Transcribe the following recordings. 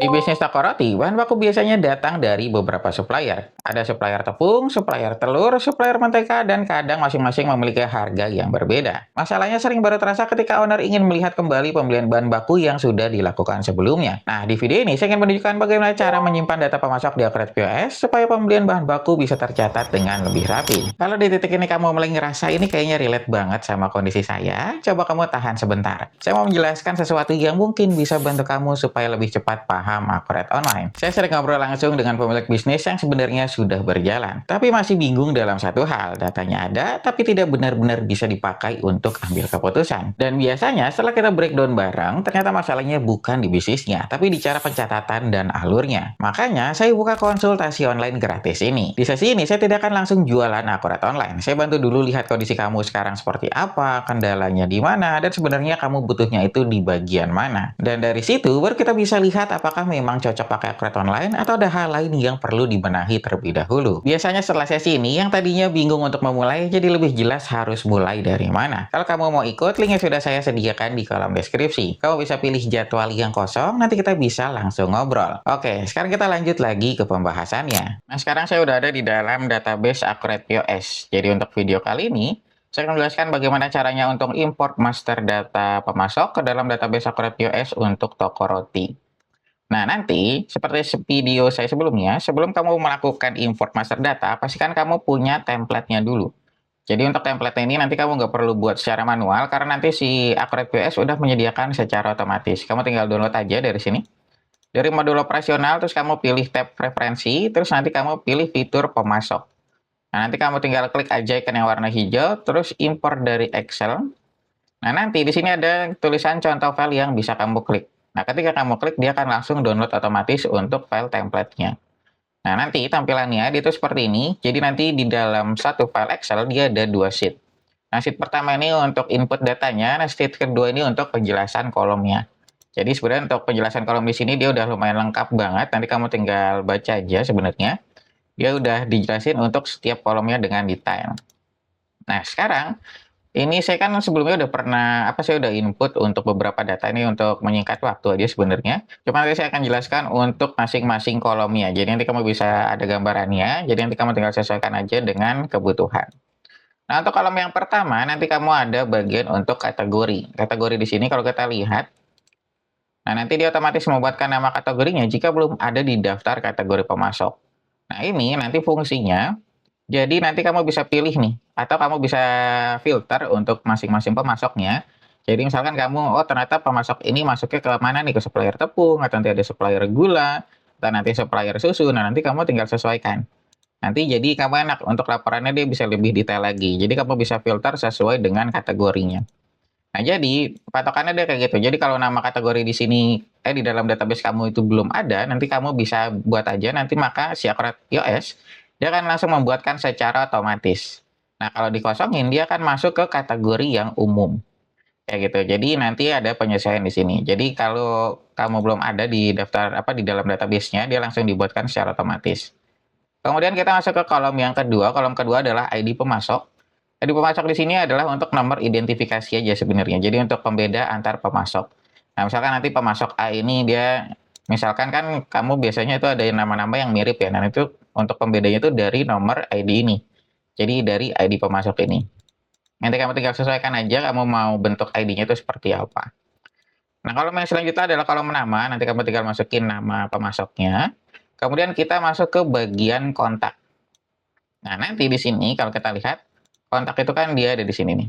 Di bisnis toko roti, bahan baku biasanya datang dari beberapa supplier. Ada supplier tepung, supplier telur, supplier mentega, dan kadang masing-masing memiliki harga yang berbeda. Masalahnya sering baru terasa ketika owner ingin melihat kembali pembelian bahan baku yang sudah dilakukan sebelumnya. Nah, di video ini saya ingin menunjukkan bagaimana cara menyimpan data pemasok di Accurate POS supaya pembelian bahan baku bisa tercatat dengan lebih rapi. Kalau di titik ini kamu mulai ngerasa ini kayaknya relate banget sama kondisi saya, coba kamu tahan sebentar. Saya mau menjelaskan sesuatu yang mungkin bisa bantu kamu supaya lebih cepat paham Accurate Online. Saya sering ngobrol langsung dengan pemilik bisnis yang sebenarnya sudah berjalan, tapi masih bingung dalam satu hal. Datanya ada, tapi tidak benar-benar bisa dipakai untuk ambil keputusan. Dan biasanya setelah kita breakdown bareng, ternyata masalahnya bukan di bisnisnya, tapi di cara pencatatan dan alurnya. Makanya saya buka konsultasi online gratis ini. Di sesi ini saya tidak akan langsung jualan Accurate Online. Saya bantu dulu lihat kondisi kamu sekarang seperti apa, kendalanya di mana, dan sebenarnya kamu butuhnya itu di bagian mana. Dan dari situ baru kita bisa lihat apakah memang cocok pakai Accurate Online atau ada hal lain yang perlu dibenahi terlebih dahulu. Biasanya setelah sesi ini, yang tadinya bingung untuk memulai jadi lebih jelas harus mulai dari mana. Kalau kamu mau ikut, linknya sudah saya sediakan di kolom deskripsi. Kamu bisa pilih jadwal yang kosong, nanti kita bisa langsung ngobrol. Oke, sekarang kita lanjut lagi ke pembahasannya. Nah, sekarang saya udah ada di dalam database Accurate POS. Jadi untuk video kali ini, saya akan menjelaskan bagaimana caranya untuk import master data pemasok ke dalam database Accurate POS untuk toko roti. Nah, nanti seperti video saya sebelumnya, sebelum kamu melakukan import master data, pastikan kamu punya template-nya dulu. Jadi untuk template ini nanti kamu nggak perlu buat secara manual, karena nanti si Accurate POS sudah menyediakan secara otomatis. Kamu tinggal download aja dari sini. Dari modul operasional, terus kamu pilih tab preferensi, terus nanti kamu pilih fitur pemasok. Nah, nanti kamu tinggal klik aja icon yang warna hijau, terus import dari Excel. Nah, nanti di sini ada tulisan contoh file yang bisa kamu klik. Nah, ketika kamu klik, dia akan langsung download otomatis untuk file template-nya. Nah, nanti tampilannya itu seperti ini. Jadi nanti di dalam satu file Excel, dia ada dua sheet. Nah, sheet pertama ini untuk input datanya, nah sheet kedua ini untuk penjelasan kolomnya. Jadi sebenarnya untuk penjelasan kolom di sini dia udah lumayan lengkap banget. Nanti kamu tinggal baca aja sebenarnya. Dia udah dijelasin untuk setiap kolomnya dengan detail. Nah, sekarang ini saya kan sebelumnya udah pernah, saya udah input untuk beberapa data ini untuk menyingkat waktu aja sebenarnya. Cuma nanti saya akan jelaskan untuk masing-masing kolomnya. Jadi nanti kamu bisa ada gambarannya, jadi nanti kamu tinggal sesuaikan aja dengan kebutuhan. Nah, untuk kolom yang pertama, nanti kamu ada bagian untuk kategori. Kategori di sini kalau kita lihat, nah nanti dia otomatis membuatkan nama kategorinya jika belum ada di daftar kategori pemasok. Nah, ini nanti fungsinya jadi nanti kamu bisa pilih nih, atau kamu bisa filter untuk masing-masing pemasoknya. Jadi misalkan kamu, oh ternyata pemasok ini masuknya ke mana nih, ke supplier tepung, atau nanti ada supplier gula, atau nanti supplier susu, nah nanti kamu tinggal sesuaikan. Nanti jadi kamu enak, untuk laporannya dia bisa lebih detail lagi. Jadi kamu bisa filter sesuai dengan kategorinya. Nah jadi, patokannya dia kayak gitu. Jadi kalau nama kategori di sini, di dalam database kamu itu belum ada, nanti kamu bisa buat aja, nanti maka si Accurate POS dia akan langsung membuatkan secara otomatis. Nah, kalau dikosongin, dia akan masuk ke kategori yang umum. Kayak gitu. Jadi nanti ada penyesuaian di sini. Jadi kalau kamu belum ada di daftar di dalam database-nya, dia langsung dibuatkan secara otomatis. Kemudian kita masuk ke kolom yang kedua. Kolom kedua adalah ID pemasok. ID pemasok di sini adalah untuk nomor identifikasi aja sebenarnya. Jadi untuk pembeda antar pemasok. Nah, misalkan nanti pemasok A ini dia, misalkan kan kamu biasanya itu ada nama-nama yang mirip ya. Nah, itu untuk pembedanya itu dari nomor ID ini. Jadi dari ID pemasok ini. Nanti kamu tinggal sesuaikan aja kamu mau bentuk ID-nya itu seperti apa. Nah, kolom yang selanjutnya adalah kolom nama. Nanti kamu tinggal masukin nama pemasoknya. Kemudian kita masuk ke bagian kontak. Nah, nanti di sini kalau kita lihat, kontak itu kan dia ada di sini nih.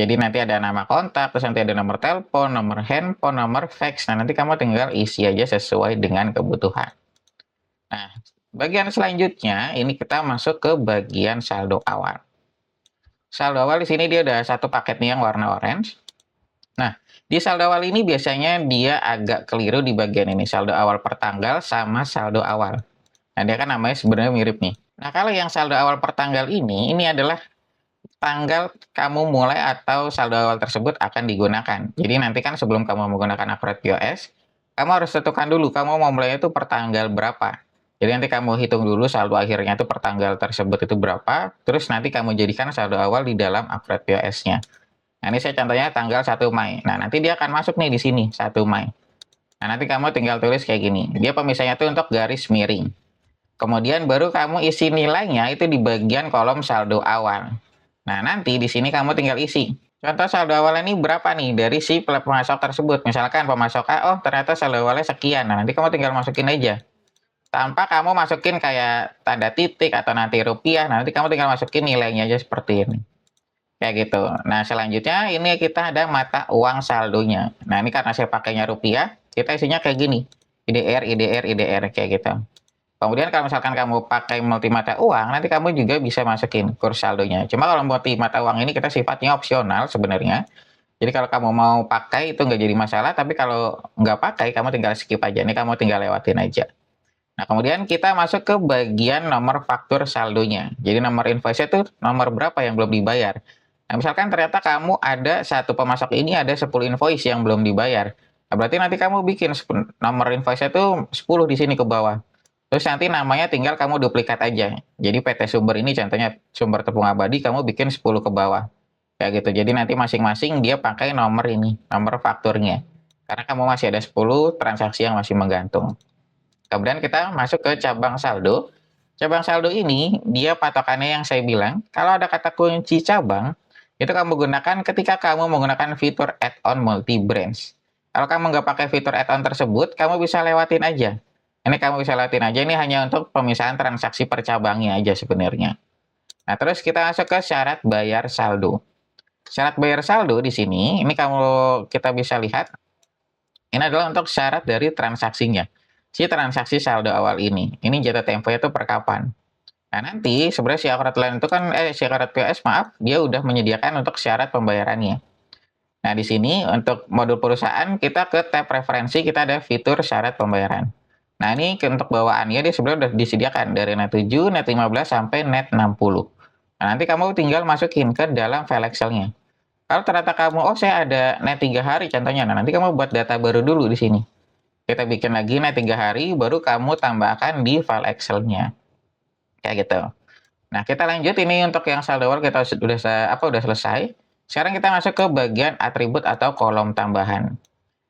Jadi nanti ada nama kontak, terus nanti ada nomor telepon, nomor handphone, nomor fax. Nah, nanti kamu tinggal isi aja sesuai dengan kebutuhan. Nah, bagian selanjutnya ini kita masuk ke bagian saldo awal. Saldo awal di sini dia ada satu paket nih yang warna orange. Nah, di saldo awal ini biasanya dia agak keliru di bagian ini, saldo awal per tanggal sama saldo awal. Nah, dia kan namanya sebenarnya mirip nih. Nah, kalau yang saldo awal per tanggal ini adalah tanggal kamu mulai atau saldo awal tersebut akan digunakan. Jadi nanti kan sebelum kamu menggunakan Accurate POS, kamu harus tentukan dulu kamu mau mulainya itu per tanggal berapa. Jadi nanti kamu hitung dulu saldo akhirnya itu per tanggal tersebut itu berapa, terus nanti kamu jadikan saldo awal di dalam Accurate POS-nya. Nah, ini saya contohnya tanggal 1 Mei. Nah, nanti dia akan masuk nih di sini, 1 Mei. Nah, nanti kamu tinggal tulis kayak gini. Dia pemisahnya tuh untuk garis miring. Kemudian baru kamu isi nilainya itu di bagian kolom saldo awal. Nah, nanti di sini kamu tinggal isi. Contoh saldo awal ini berapa nih dari si pemasok tersebut. Misalkan pemasok A, oh ternyata saldo awalnya sekian. Nah, nanti kamu tinggal masukin aja. Tanpa kamu masukin kayak tanda titik atau nanti rupiah, nah, nanti kamu tinggal masukin nilainya aja seperti ini. Kayak gitu. Nah, selanjutnya ini kita ada mata uang saldonya. Nah, ini karena saya pakainya rupiah, kita isinya kayak gini. IDR, IDR, IDR, kayak gitu. Kemudian kalau misalkan kamu pakai multi mata uang, nanti kamu juga bisa masukin kurs saldonya. Cuma kalau multi mata uang ini kita sifatnya opsional sebenarnya. Jadi kalau kamu mau pakai itu nggak jadi masalah, tapi kalau nggak pakai, kamu tinggal skip aja. Ini kamu tinggal lewatin aja. Nah, kemudian kita masuk ke bagian nomor faktur saldonya. Jadi nomor invoice itu nomor berapa yang belum dibayar. Nah, misalkan ternyata kamu ada satu pemasok ini ada 10 invoice yang belum dibayar. Nah, berarti nanti kamu bikin nomor invoice itu 10 di sini ke bawah. Terus nanti namanya tinggal kamu duplikat aja. Jadi PT Sumber ini contohnya Sumber Tepung Abadi, kamu bikin 10 ke bawah. Kayak gitu. Jadi nanti masing-masing dia pakai nomor ini, nomor fakturnya. Karena kamu masih ada 10 transaksi yang masih menggantung. Kemudian kita masuk ke cabang saldo. Cabang saldo ini, dia patokannya yang saya bilang, kalau ada kata kunci cabang, itu kamu gunakan ketika kamu menggunakan fitur add-on multi-branch. Kalau kamu nggak pakai fitur add-on tersebut, kamu bisa lewatin aja. Ini kamu bisa lewatin aja, ini hanya untuk pemisahan transaksi per cabangnya aja sebenarnya. Nah, terus kita masuk ke syarat bayar saldo. Syarat bayar saldo di sini, ini kita bisa lihat, ini adalah untuk syarat dari transaksinya. Si transaksi saldo awal ini jatuh temponya itu per kapan. Nah, nanti sebenarnya si akurat lain itu kan, si akurat POS maaf, dia udah menyediakan untuk syarat pembayarannya. Nah, di sini untuk modul perusahaan, kita ke tab preferensi, kita ada fitur syarat pembayaran. Nah, ini untuk bawaannya dia sebenarnya udah disediakan dari net 7, net 15, sampai net 60. Nah, nanti kamu tinggal masukin ke dalam file Excel-nya. Kalau ternyata kamu, oh saya ada net 3 hari contohnya, nah nanti kamu buat data baru dulu di sini. Kita bikin lagi net 3 hari, baru kamu tambahkan di file Excel-nya. Kayak gitu. Nah, kita lanjut ini untuk yang saldo awal kita udah selesai. Sekarang kita masuk ke bagian atribut atau kolom tambahan.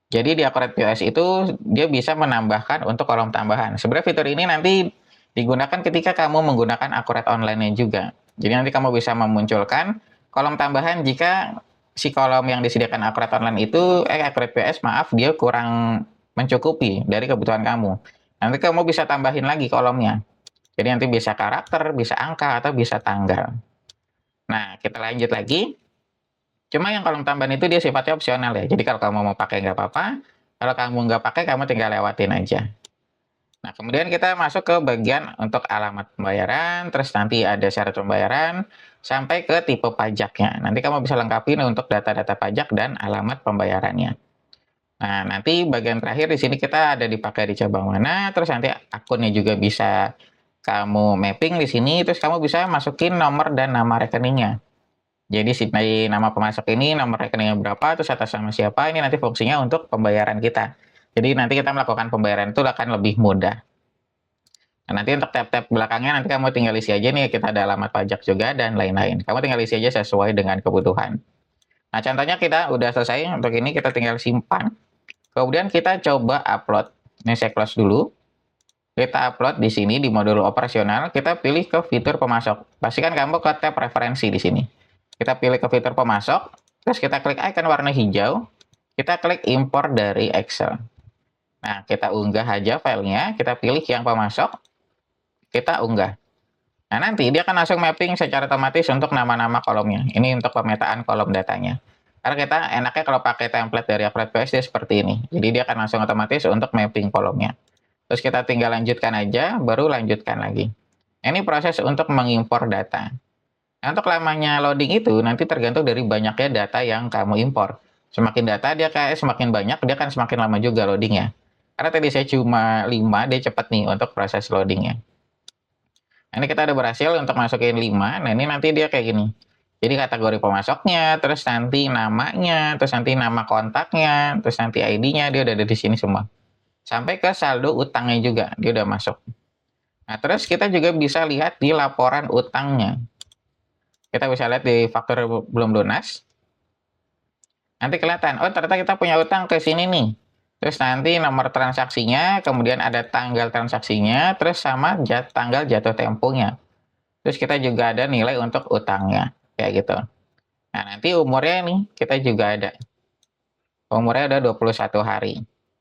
Jadi di Akurat POS itu dia bisa menambahkan untuk kolom tambahan. Sebenarnya fitur ini nanti digunakan ketika kamu menggunakan Akurat online-nya juga. Jadi nanti kamu bisa memunculkan kolom tambahan jika si kolom yang disediakan Akurat online itu Akurat POS maaf dia kurang mencukupi dari kebutuhan kamu. Nanti kamu bisa tambahin lagi kolomnya. Jadi nanti bisa karakter, bisa angka, atau bisa tanggal. Nah, kita lanjut lagi. Cuma yang kolom tambahan itu dia sifatnya opsional ya. Jadi kalau kamu mau pakai nggak apa-apa. Kalau kamu nggak pakai, kamu tinggal lewatin aja. Nah, kemudian kita masuk ke bagian untuk alamat pembayaran, terus nanti ada syarat pembayaran, sampai ke tipe pajaknya. Nanti kamu bisa lengkapin untuk data-data pajak dan alamat pembayarannya. Nah, nanti bagian terakhir di sini kita ada dipakai di cabang mana, terus nanti akunnya juga bisa kamu mapping di sini, terus kamu bisa masukin nomor dan nama rekeningnya. Jadi dari nama pemasok ini, nomor rekeningnya berapa, terus atas nama siapa, ini nanti fungsinya untuk pembayaran kita. Jadi nanti kita melakukan pembayaran itu akan lebih mudah. Nah, nanti untuk tab-tab belakangnya nanti kamu tinggal isi aja nih, kita ada alamat pajak juga dan lain-lain. Kamu tinggal isi aja sesuai dengan kebutuhan. Nah, contohnya kita udah selesai, untuk ini kita tinggal simpan. Kemudian kita coba upload. Ini saya close dulu. Kita upload di sini di modul operasional, kita pilih ke fitur pemasok. Pastikan kamu ke tab preferensi di sini. Kita pilih ke fitur pemasok, terus kita klik icon warna hijau, kita klik impor dari Excel. Nah, kita unggah aja filenya, kita pilih yang pemasok, kita unggah. Nah, nanti dia akan langsung mapping secara otomatis untuk nama-nama kolomnya. Ini untuk pemetaan kolom datanya. Karena kita enaknya kalau pakai template dari Akurat POS dia seperti ini. Jadi dia akan langsung otomatis untuk mapping kolomnya. Terus kita tinggal lanjutkan aja, baru lanjutkan lagi. Ini proses untuk mengimpor data. Nah, untuk lamanya loading itu nanti tergantung dari banyaknya data yang kamu impor. Semakin data dia semakin banyak, dia akan semakin lama juga loadingnya. Karena tadi saya cuma 5, dia cepat nih untuk proses loadingnya. Nah, ini kita udah berhasil untuk masukin 5. Nah, ini nanti dia kayak gini. Jadi kategori pemasoknya, terus nanti namanya, terus nanti nama kontaknya, terus nanti ID-nya, dia udah ada di sini semua. Sampai ke saldo utangnya juga, dia udah masuk. Nah, terus kita juga bisa lihat di laporan utangnya. Kita bisa lihat di faktur belum lunas. Nanti kelihatan, oh ternyata kita punya utang ke sini nih. Terus nanti nomor transaksinya, kemudian ada tanggal transaksinya, terus sama tanggal jatuh temponya. Terus kita juga ada nilai untuk utangnya, kayak gitu. Nah, nanti umurnya nih, kita juga ada. Umurnya udah 21 hari.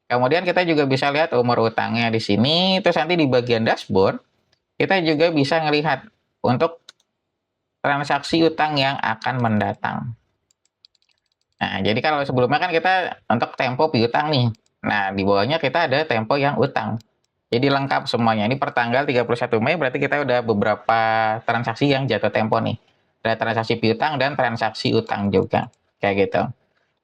Kemudian kita juga bisa lihat umur utangnya di sini, terus nanti di bagian dashboard, kita juga bisa ngelihat untuk transaksi utang yang akan mendatang. Nah, jadi kalau sebelumnya kan kita untuk tempo piutang nih. Nah, di bawahnya kita ada tempo yang utang. Jadi lengkap semuanya. Ini per tanggal 31 Mei berarti kita udah beberapa transaksi yang jatuh tempo nih. Ada transaksi piutang dan transaksi utang juga. Kayak gitu.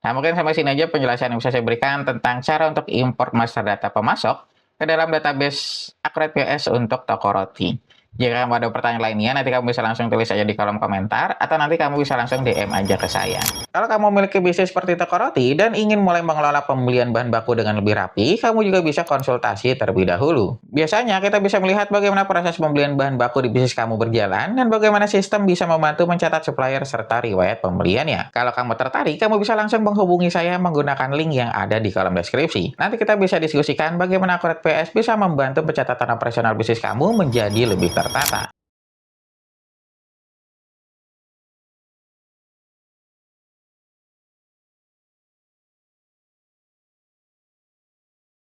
Nah, mungkin sampai sini aja penjelasan yang bisa saya berikan tentang cara untuk import master data pemasok ke dalam database Accurate POS untuk toko roti. Jika kamu ada pertanyaan lainnya, nanti kamu bisa langsung tulis aja di kolom komentar, atau nanti kamu bisa langsung DM aja ke saya. Kalau kamu memiliki bisnis seperti toko roti dan ingin mulai mengelola pembelian bahan baku dengan lebih rapi, kamu juga bisa konsultasi terlebih dahulu. Biasanya kita bisa melihat bagaimana proses pembelian bahan baku di bisnis kamu berjalan, dan bagaimana sistem bisa membantu mencatat supplier serta riwayat pembeliannya. Kalau kamu tertarik, kamu bisa langsung menghubungi saya menggunakan link yang ada di kolom deskripsi. Nanti kita bisa diskusikan bagaimana Accurate PS bisa membantu pencatatan operasional bisnis kamu menjadi lebih tertata.